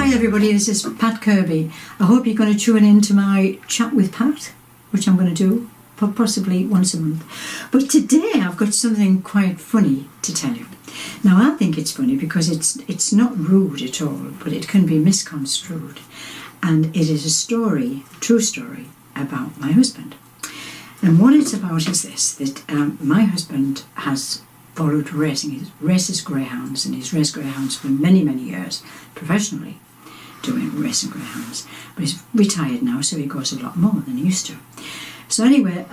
Hi everybody, this is Pat Kirby. I hope you're going to tune in to my chat with Pat, which I'm going to do possibly once a month. But today I've got something quite funny to tell you. Now I think it's funny because it's not rude at all, but it can be misconstrued. And it is a story, a true story, about my husband. And what it's about is this, that my husband has followed racing. He races greyhounds, and he's raced greyhounds for many, many years, professionally doing racing greyhounds. But he's retired now, so he goes a lot more than he used to. So anyway,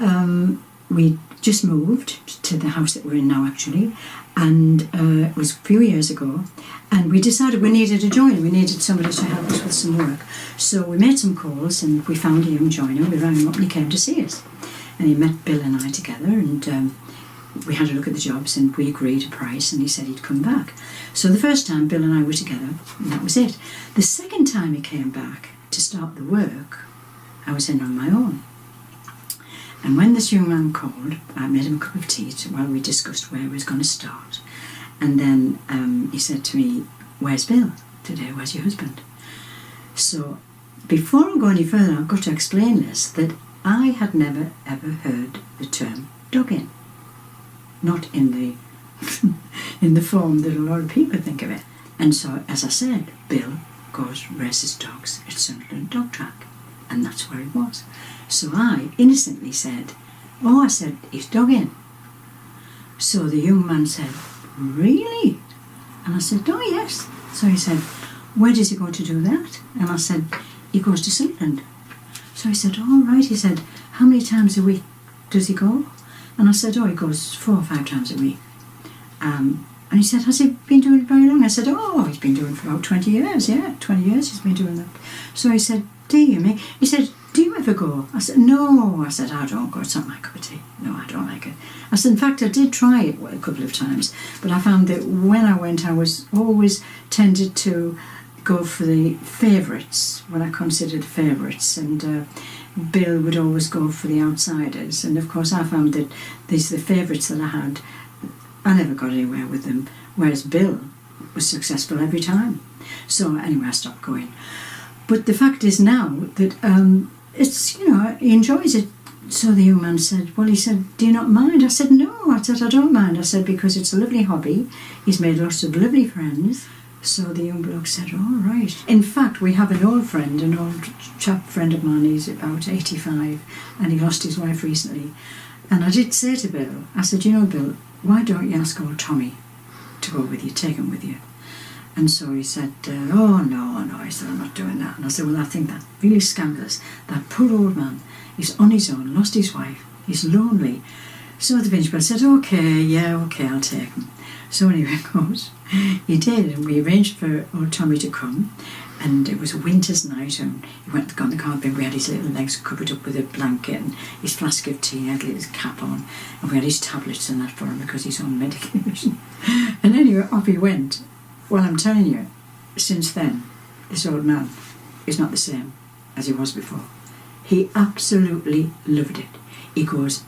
we just moved to the house that we're in now, actually, and it was a few years ago, and we decided we needed a joiner. We needed somebody to help us with some work. So we made some calls, and we found a young joiner. We rang him up, and he came to see us. And he met Bill and I together, and we had a look at the jobs, and we agreed a price, and he said he'd come back. So the first time Bill and I were together, and that was it. The second time he came back to start the work, I was in on my own. And when this young man called, I made him a cup of tea while we discussed where he was going to start. And then he said to me, "Where's Bill today? Where's your husband?" So before I go any further, I've got to explain this, that I had never ever heard the term dogging. Not in the in the form that a lot of people think of it. And so, as I said, Bill races dogs at Sunderland Dog Track, and that's where he was. So I innocently said, "Oh," I said, "he's dogging." So the young man said, "Really?" And I said, "Oh yes." So he said, "Where does he go to do that?" And I said, "He goes to Sunderland." So he said, "All right." He said, "How many times a week does he go?" And I said, "Oh, he goes 4 or 5 times a week." And he said, "Has he been doing it very long?" I said, "Oh, he's been doing it for about 20 years. Yeah, 20 years he's been doing that." So he said, "Dear me." He said, "Do you ever go?" I said, "No." I said, "I don't go. It's not my cup of tea. No, I don't like it." I said, "In fact, I did try it a couple of times, but I found that when I went, I was always tended to go for the favourites, what I considered favourites, and Bill would always go for the outsiders. And of course I found that the favourites that I had, I never got anywhere with them, whereas Bill was successful every time. So anyway, I stopped going. But the fact is now that it's, he enjoys it. So the young man said, well, he said, "Do you not mind?" I said, "No." I said, "I don't mind." I said, "Because it's a lovely hobby. He's made lots of lovely friends." So the young bloke said, "All right." In fact, we have an old chap friend of mine. He's about 85, and he lost his wife recently. And I did say to Bill, I said, "Bill, why don't you ask old Tommy to go with you, take him with you?" And so he said, "Oh, no." He said, "I'm not doing that." And I said, "Well, I think that's really scandalous. That poor old man, he's on his own, lost his wife, he's lonely." So the principal said, okay, I'll take him." So anyway, of course, he did, and we arranged for old Tommy to come, and it was a winter's night, and he went on the carpet. We had his little legs covered up with a blanket, and his flask of tea, he had his cap on, and we had his tablets and that for him because he's on medication. And anyway, off he went. Well, I'm telling you, since then, this old man is not the same as he was before. He absolutely loved it. He goes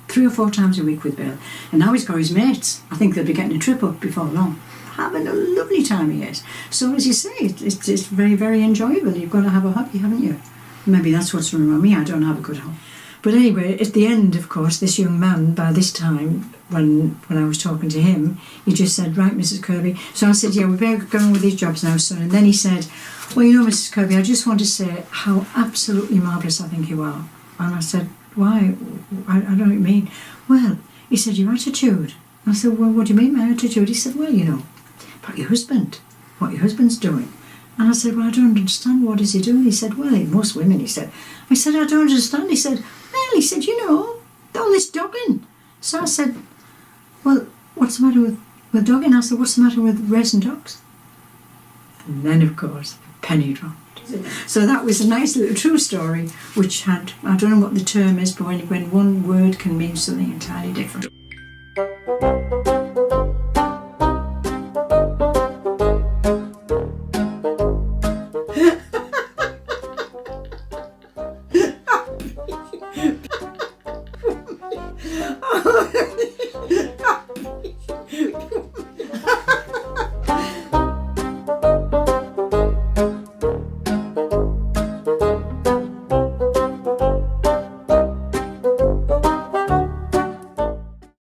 3 or 4 times a week with Bill, and now he's got his mates. I think they'll be getting a trip up before long. Having a lovely time he is. So as you say, it's very, very enjoyable. You've got to have a hobby, haven't you? Maybe that's what's wrong with me. I don't have a good hobby. But anyway, at the end, of course, this young man, by this time, when I was talking to him, he just said, "Right, Mrs. Kirby." So I said, "Yeah, we better go on with these jobs now, son." And then he said, "Well, Mrs. Kirby, I just want to say how absolutely marvellous I think you are." And I said, "Why? I don't know what you mean." "Well," he said, "your attitude." And I said, "Well, what do you mean, my attitude?" He said, "Well, about your husband, what your husband's doing." And I said, "Well, I don't understand. What is he doing?" He said, "Well, most women," he said. I said, "I don't understand." He said, "Well," he said, "all this dogging." So I said, "Well, what's the matter with dogging?" I said, "What's the matter with racing dogs?" And then, of course, the penny dropped. So that was a nice little true story, which had, I don't know what the term is, but when one word can mean something entirely different.